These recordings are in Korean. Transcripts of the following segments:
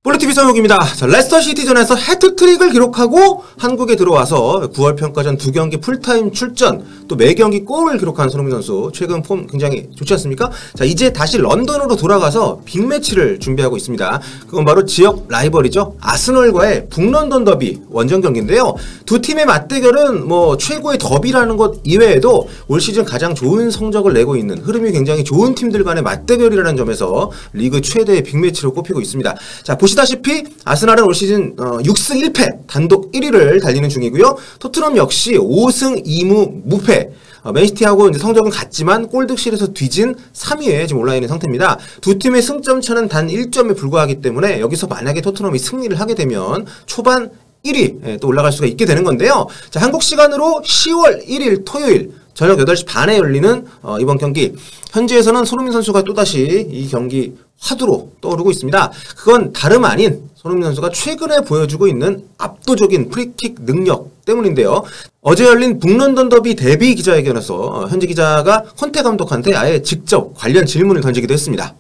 볼리TV 성욱입니다. 자, 레스터 시티전에서 해트트릭을 기록하고 한국에 들어와서 9월 평가전 2경기 풀타임 출전, 또 매경기 골을 기록한 손흥민 선수, 최근 폼 굉장히 좋지 않습니까? 자, 이제 다시 런던으로 돌아가서 빅매치를 준비하고 있습니다. 그건 바로 지역 라이벌이죠. 아스널과의 북런던 더비 원정 경기인데요. 두 팀의 맞대결은 뭐 최고의 더비라는 것 이외에도 올 시즌 가장 좋은 성적을 내고 있는, 흐름이 굉장히 좋은 팀들 간의 맞대결이라는 점에서 리그 최대의 빅매치로 꼽히고 있습니다. 자, 보시다시피 아스날은 올 시즌 6승 1패 단독 1위를 달리는 중이고요. 토트넘 역시 5승 2무 무패. 맨시티하고 이제 성적은 같지만 골득실에서 뒤진 3위에 지금 올라 있는 상태입니다. 두 팀의 승점 차는 단 1점에 불과하기 때문에 여기서 만약에 토트넘이 승리를 하게 되면 초반 1위 또 올라갈 수가 있게 되는 건데요. 자, 한국 시간으로 10월 1일 토요일 저녁 8시 반에 열리는 이번 경기, 현지에서는 손흥민 선수가 또다시 이 경기 화두로 떠오르고 있습니다. 그건 다름 아닌 손흥민 선수가 최근에 보여주고 있는 압도적인 프리킥 능력 때문인데요. 어제 열린 북런던 더비 데뷔 기자회견에서 현지 기자가 콘테 감독한테 아예 직접 관련 질문을 던지기도 했습니다.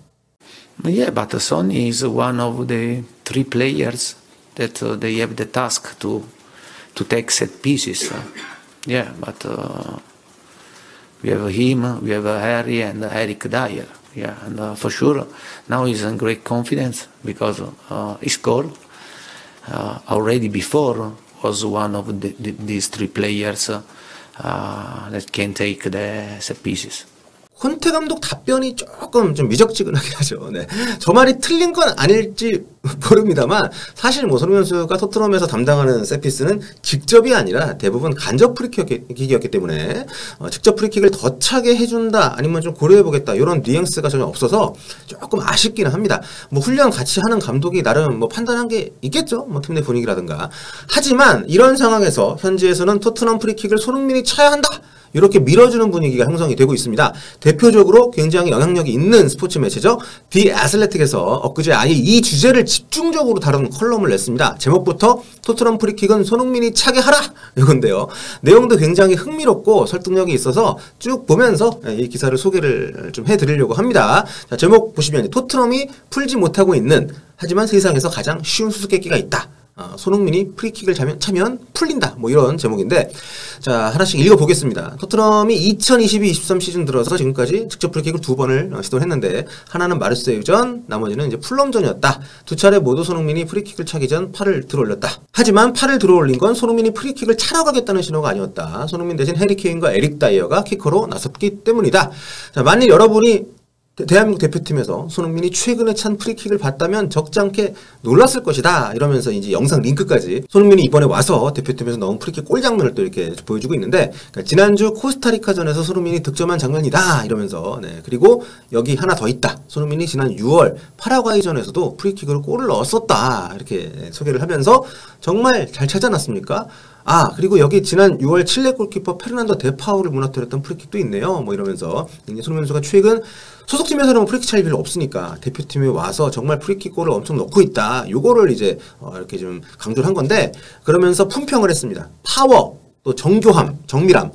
Yeah, but Son is one of the three players that they have the task to take set pieces. Yeah, but we have him, we have Harry and Eric Dyer. Yeah, and for sure now he's in great confidence because he scored already before was one of these three players that can take the set pieces. 콘테 감독 답변이 조금 좀 미적지근하긴 하죠. 네. 저 말이 틀린 건 아닐지 모릅니다만, 사실 뭐 손흥민 선수가 토트넘에서 담당하는 세피스는 직접이 아니라 대부분 간접 프리킥이었기 때문에 직접 프리킥을 더 차게 해준다, 아니면 좀 고려해보겠다, 이런 뉘앙스가 전혀 없어서 조금 아쉽기는 합니다. 뭐 훈련 같이 하는 감독이 나름 뭐 판단한 게 있겠죠. 뭐 팀 내 분위기라든가. 하지만 이런 상황에서 현지에서는 토트넘 프리킥을 손흥민이 차야 한다, 이렇게 밀어주는 분위기가 형성이 되고 있습니다. 대표적으로 굉장히 영향력이 있는 스포츠 매체죠. 디 애슬레틱에서 엊그제 아예 이 주제를 집중적으로 다룬 컬럼을 냈습니다. 제목부터 토트넘 프리킥은 손흥민이 차게 하라! 이건데요. 내용도 굉장히 흥미롭고 설득력이 있어서 쭉 보면서 이 기사를 소개를 좀 해드리려고 합니다. 자, 제목 보시면 토트넘이 풀지 못하고 있는, 하지만 세상에서 가장 쉬운 수수께끼가 있다. 손흥민이 프리킥을 차면 풀린다, 뭐 이런 제목인데, 자, 하나씩 읽어보겠습니다. 토트넘이 2022-23 시즌 들어서 지금까지 직접 프리킥을 2번을 시도를 했는데, 하나는 마르세유전, 나머지는 이제 풀럼전이었다. 두 차례 모두 손흥민이 프리킥을 차기 전 팔을 들어올렸다. 하지만 팔을 들어올린 건 손흥민이 프리킥을 차러 가겠다는 신호가 아니었다. 손흥민 대신 해리케인과 에릭 다이어가 키커로 나섰기 때문이다. 자, 만일 여러분이 대한민국 대표팀에서 손흥민이 최근에 찬 프리킥을 봤다면 적잖게 놀랐을 것이다, 이러면서 이제 영상 링크까지, 손흥민이 이번에 와서 대표팀에서 넣은 프리킥 골 장면을 또 이렇게 보여주고 있는데, 그러니까 지난주 코스타리카전에서 손흥민이 득점한 장면이다, 이러면서, 네, 그리고 여기 하나 더 있다, 손흥민이 지난 6월 파라과이전에서도 프리킥으로 골을 넣었었다, 이렇게 소개를 하면서 정말 잘 찾아놨습니까? 아, 그리고 여기 지난 6월 칠레 골키퍼 페르난도 데파우를 무너뜨렸던 프리킥도 있네요. 뭐 이러면서 손흥민 선수가 최근 소속팀에서는 프리킥 차이 별로 없으니까 대표팀에 와서 정말 프리킥 골을 엄청 넣고 있다, 요거를 이제 이렇게 좀 강조를 한 건데, 그러면서 품평을 했습니다. 파워, 또 정교함, 정밀함,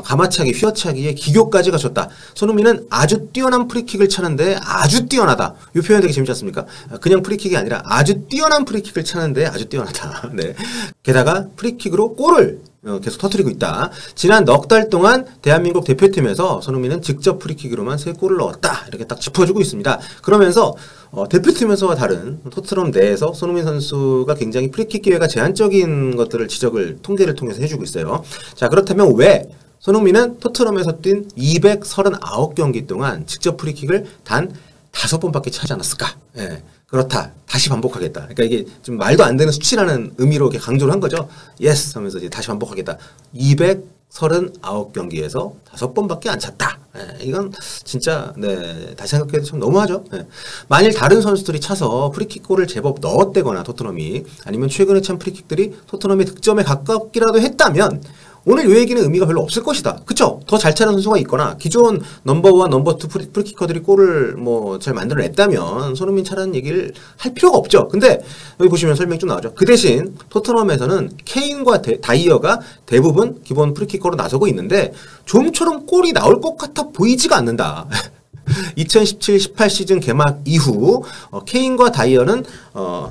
가마차기, 휘어차기에 기교까지 갖췄다. 손흥민은 아주 뛰어난 프리킥을 차는데 아주 뛰어나다. 이 표현 되게 재밌지 않습니까? 그냥 프리킥이 아니라 아주 뛰어난 프리킥을 차는데 아주 뛰어나다. 네. 게다가 프리킥으로 골을 계속 터뜨리고 있다. 지난 넉 달 동안 대한민국 대표팀에서 손흥민은 직접 프리킥으로만 3골을 넣었다, 이렇게 딱 짚어주고 있습니다. 그러면서 대표팀에서와 다른 토트넘 내에서 손흥민 선수가 굉장히 프리킥 기회가 제한적인 것들을 통계를 통해서 해주고 있어요. 자, 그렇다면 왜 손흥민은 토트넘에서 뛴 239경기 동안 직접 프리킥을 단 5번밖에 차지 않았을까? 예, 그렇다. 다시 반복하겠다. 그러니까 이게 좀 말도 안 되는 수치라는 의미로 이렇게 강조를 한 거죠. 예스 하면서 이제 다시 반복하겠다. 239경기에서 5번밖에 안 찼다. 예, 이건 진짜, 네, 다시 생각해도 참 너무하죠. 예. 만일 다른 선수들이 차서 프리킥 골을 제법 넣었대거나 토트넘이, 아니면 최근에 찬 프리킥들이 토트넘의 득점에 가깝기라도 했다면 오늘 요 얘기는 의미가 별로 없을 것이다. 그쵸? 더 잘 차는 선수가 있거나 기존 넘버 1, 넘버 2 프리키커들이 골을 뭐 잘 만들어냈다면 손흥민 차라는 얘기를 할 필요가 없죠. 근데 여기 보시면 설명이 좀 나오죠. 그 대신 토트넘에서는 케인과 다이어가 대부분 기본 프리키커로 나서고 있는데 좀처럼 골이 나올 것 같아 보이지가 않는다. 2017-18 시즌 개막 이후 케인과 다이어는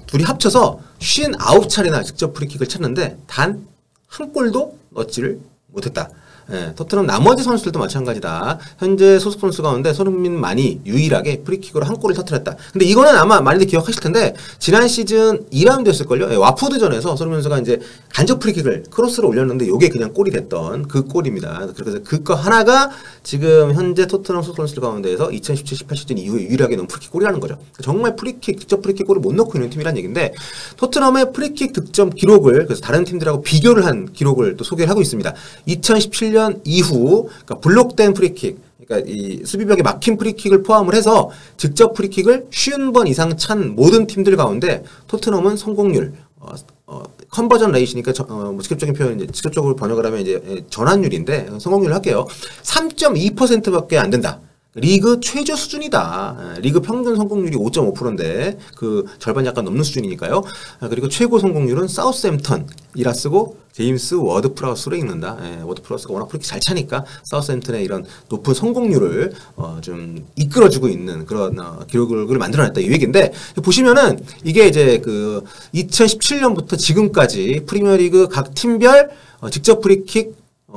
둘이 합쳐서 59차례나 직접 프리킥을 찼는데 단 한 골도 넣지를 못했다. 예, 토트넘 나머지 선수들도 마찬가지다. 현재 소속 선수 가운데 손흥민만이 유일하게 프리킥으로 한 골을 터뜨렸다. 근데 이거는 아마 많이들 기억하실 텐데 지난 시즌 2라운드였을걸요. 예, 와포드전에서 손흥민 선수가 이제 간접 프리킥을 크로스로 올렸는데 이게 그냥 골이 됐던 그 골입니다. 그래서 그거 하나가 지금 현재 토트넘 소속 선수들 가운데에서 2017-18 시즌 이후에 유일하게 넣은 프리킥 골이라는 거죠. 정말 프리킥 직접 프리킥 골을 못 넣고 있는 팀이란 얘기인데 토트넘의 프리킥 득점 기록을 그래서 다른 팀들하고 비교를 한 기록을 또 소개를 하고 있습니다. 2017년 이후 그러니까 블록된 프리킥, 그러니까 이 수비벽에 막힌 프리킥을 포함을 해서 직접 프리킥을 50번 이상 찬 모든 팀들 가운데 토트넘은 성공률, 컨버전 레이시니까 뭐 직접적인 표현 이제 직접적으로 번역을 하면 이제 전환율인데 성공률을 할게요. 3.2%밖에 안 된다. 리그 최저 수준이다. 리그 평균 성공률이 5.5%인데 그 절반 약간 넘는 수준이니까요. 그리고 최고 성공률은 사우스햄턴이라 쓰고 제임스 워드프라우스로 읽는다. 워드프라우스가 워낙 프리킥 잘 차니까 사우스햄턴의 이런 높은 성공률을 좀 이끌어주고 있는 그런 기록을 만들어냈다 이 얘기인데 보시면은 이게 이제 그 2017년부터 지금까지 프리미어리그 각 팀별 직접 프리킥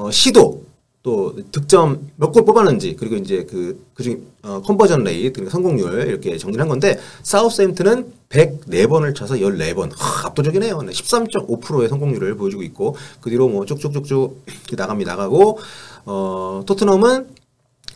시도 또 득점 몇 골 뽑았는지 그리고 이제 그중 컨버전 레이트 그러니까 성공률 이렇게 정리를 한 건데 사우스햄튼은 104번을 쳐서 14번 압도적이네요. 13.5%의 성공률을 보여주고 있고 그 뒤로 뭐 쭉쭉쭉쭉 나가고 토트넘은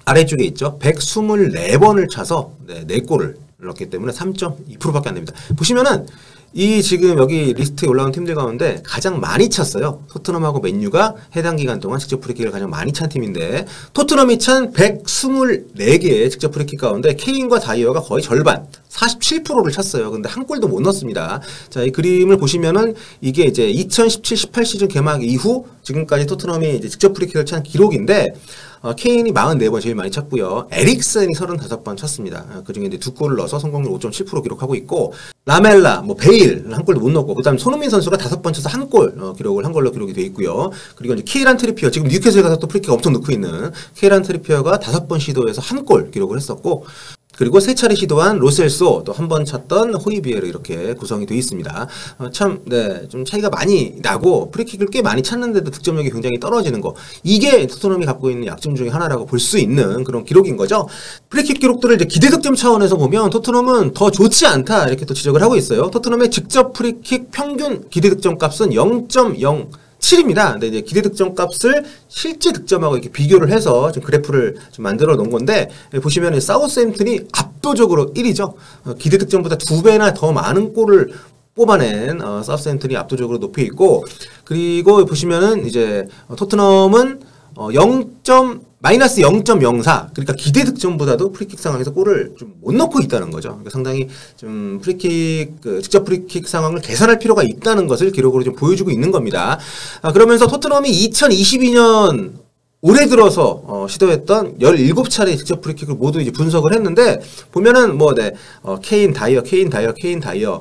아래쪽에 있죠. 124번을 차서 4골을 넣었기 때문에 3.2%밖에 안 됩니다. 보시면은 이 지금 여기 리스트에 올라온 팀들 가운데 가장 많이 찼어요. 토트넘하고 맨유가 해당 기간 동안 직접 프리킥을 가장 많이 찬 팀인데 토트넘이 찬 124개의 직접 프리킥 가운데 케인과 다이어가 거의 절반 47%를 찼어요. 근데 한 골도 못 넣었습니다. 자, 이 그림을 보시면은 이게 이제 2017-18 시즌 개막 이후 지금까지 토트넘이 이제 직접 프리킥을 찬 기록인데 케인이 44번 제일 많이 찼고요. 에릭슨이 35번 찼습니다. 그중에 이제 2골을 넣어서 성공률 5.7% 기록하고 있고 라멜라, 뭐 베일 한 골도 못 넣었고 그다음 손흥민 선수가 5번 쳐서 한 골 기록을 한 골로 기록이 돼 있고요. 그리고 이제 키란 트리피어 지금 뉴캐슬 가서 또 프리킥 엄청 넣고 있는 키란 트리피어가 5번 시도해서 한 골 기록을 했었고 그리고 3차례 시도한 로셀소 또 한 번 찼던 호이비에르 이렇게 구성이 되어 있습니다. 참, 네, 좀 차이가 많이 나고 프리킥을 꽤 많이 찼는데도 득점력이 굉장히 떨어지는 거. 이게 토트넘이 갖고 있는 약점 중에 하나라고 볼 수 있는 그런 기록인 거죠. 프리킥 기록들을 이제 기대 득점 차원에서 보면 토트넘은 더 좋지 않다 이렇게 또 지적을 하고 있어요. 토트넘의 직접 프리킥 평균 기대 득점 값은 0.07입니다. 근데 이제 기대 득점 값을 실제 득점하고 이렇게 비교를 해서 좀 그래프를 좀 만들어 놓은 건데 보시면 사우스햄튼이 압도적으로 1위죠. 기대 득점보다 2배나 더 많은 골을 뽑아낸 사우스햄튼이 압도적으로 높이 있고 그리고 보시면은 이제 토트넘은 마이너스 0.04 그러니까 기대 득점보다도 프리킥 상황에서 골을 좀 못 넣고 있다는 거죠. 그러니까 상당히 좀 프리킥 직접 프리킥 상황을 개선할 필요가 있다는 것을 기록으로 좀 보여주고 있는 겁니다. 그러면서 토트넘이 2022년 올해 들어서 시도했던 17차례 직접 프리킥을 모두 이제 분석을 했는데 보면은 뭐 케인 다이어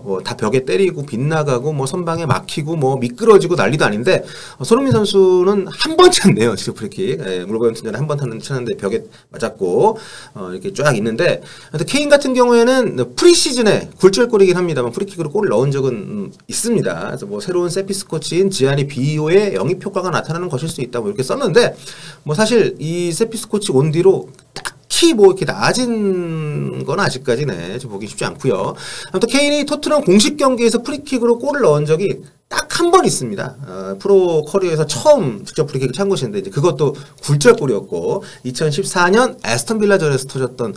뭐 다 벽에 때리고 빗나가고 뭐 선방에 막히고 뭐 미끄러지고 난리도 아닌데 손흥민 선수는 한 번 찼네요. 직접 프리킥. 물버햄튼전에 한 번 찼는데 벽에 맞았고 이렇게 쫙 있는데 케인 같은 경우에는 프리시즌에 굴절골이긴 합니다만 프리킥으로 골을 넣은 적은 있습니다. 그래서 뭐 새로운 세피스 코치인 지아니 비오의 영입 효과가 나타나는 것일 수 있다 뭐 이렇게 썼는데 뭐 사실 이 세피스 코치 온 뒤로 딱히 뭐 이렇게 나아진 건 아직까지는 좀 보기 쉽지 않고요. 아무튼 케인이 토트넘 공식 경기에서 프리킥으로 골을 넣은 적이 딱 한 번 있습니다. 프로 커리어에서 처음 직접 프리킥을 찬 것인데 이제 그것도 굴절골이었고 2014년 에스턴 빌라전에서 터졌던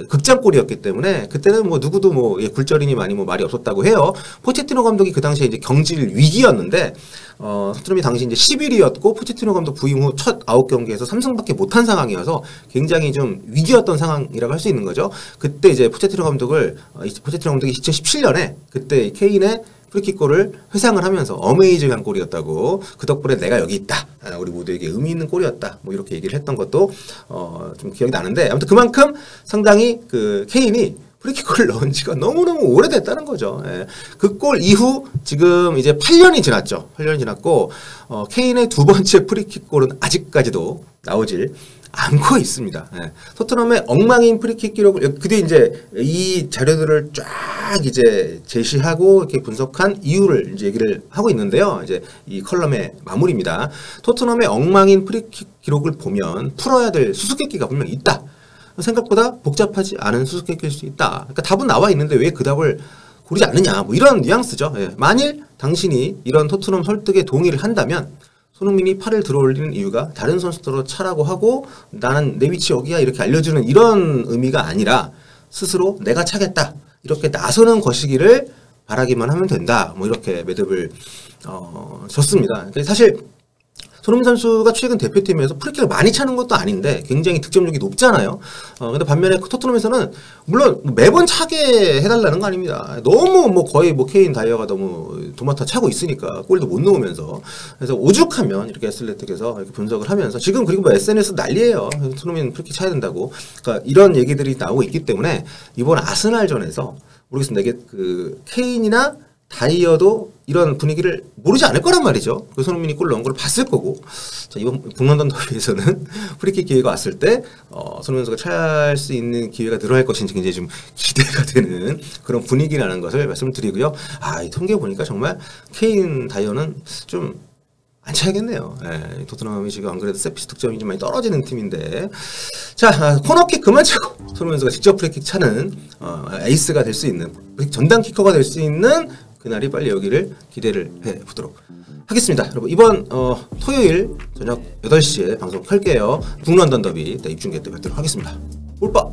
극장골이었기 때문에 그때는 뭐 누구도 뭐 굴절이니 많이 뭐 말이 없었다고 해요. 포체티노 감독이 그 당시에 이제 경질 위기였는데 토트넘이 당시 이제 10위였고 포체티노 감독 부임 후 첫 9경기에서 3승밖에 못한 상황이어서 굉장히 좀 위기였던 상황이라고 할 수 있는 거죠. 그때 이제 포체티노 감독이 2017년에 그때 케인의 프리킥골을 회상을 하면서 어메이징한 골이었다고 그 덕분에 내가 여기 있다 우리 모두에게 의미 있는 골이었다 뭐 이렇게 얘기를 했던 것도 좀 기억이 나는데 아무튼 그만큼 상당히 그 케인이 프리킥골을 넣은 지가 너무너무 오래됐다는 거죠. 예. 그 골 이후 지금 이제 8년이 지났죠. 8년이 지났고 케인의 두 번째 프리킥골은 아직까지도 나오질 안고 있습니다. 예. 토트넘의 엉망인 프리킥 기록을 그뒤 이제 이 자료들을 쫙 이제 제시하고 이렇게 분석한 이유를 이제 얘기를 하고 있는데요. 이제 이 컬럼의 마무리입니다. 토트넘의 엉망인 프리킥 기록을 보면 풀어야 될 수수께끼가 분명 있다. 생각보다 복잡하지 않은 수수께끼일 수 있다. 그러니까 답은 나와 있는데 왜 그 답을 고르지 않느냐. 뭐 이런 뉘앙스죠. 예. 만일 당신이 이런 토트넘 설득에 동의를 한다면 손흥민이 팔을 들어올리는 이유가 다른 선수들로 차라고 하고 나는 내 위치 여기야 이렇게 알려주는 이런 의미가 아니라 스스로 내가 차겠다 이렇게 나서는 것이기를 바라기만 하면 된다. 뭐 이렇게 매듭을 줬습니다. 사실 손흥민 선수가 최근 대표팀에서 프리킥을 많이 차는 것도 아닌데 굉장히 득점력이 높잖아요. 근데 반면에 토트넘에서는 물론 매번 차게 해달라는 거 아닙니다. 너무 뭐 거의 뭐 케인 다이어가 너무 도맡아 차고 있으니까 골도 못 넣으면서 그래서 오죽하면 이렇게 애슬레틱에서 이렇게 분석을 하면서 지금 그리고 뭐 SNS 난리예요. 손흥민 프리킥 차야 된다고. 그러니까 이런 얘기들이 나오고 있기 때문에 이번 아스날전에서 모르겠습니다. 이게 그 케인이나 다이어도 이런 분위기를 모르지 않을 거란 말이죠. 그 손흥민이 골 넣은 걸 봤을 거고. 자, 이번 북런던 더비에서는 프리킥 기회가 왔을 때 손흥민 선수가 찰 수 있는 기회가 늘어날 것인지 굉장히 좀 기대가 되는 그런 분위기라는 것을 말씀드리고요. 이 통계 보니까 정말 케인 다이어는 좀 안 차야겠네요. 예, 토트넘이 지금 안 그래도 세피스 득점이 좀 많이 떨어지는 팀인데. 자, 코너킥 그만 차고 손흥민 선수가 직접 프리킥 차는 에이스가 될 수 있는 전담 키커가 될 수 있는 그날이 빨리 여기를 기대를 해보도록 하겠습니다. 여러분 이번 토요일 저녁 8시에 방송 할게요. 북런던 더비 입중계 때 뵙도록 하겠습니다. 올빠!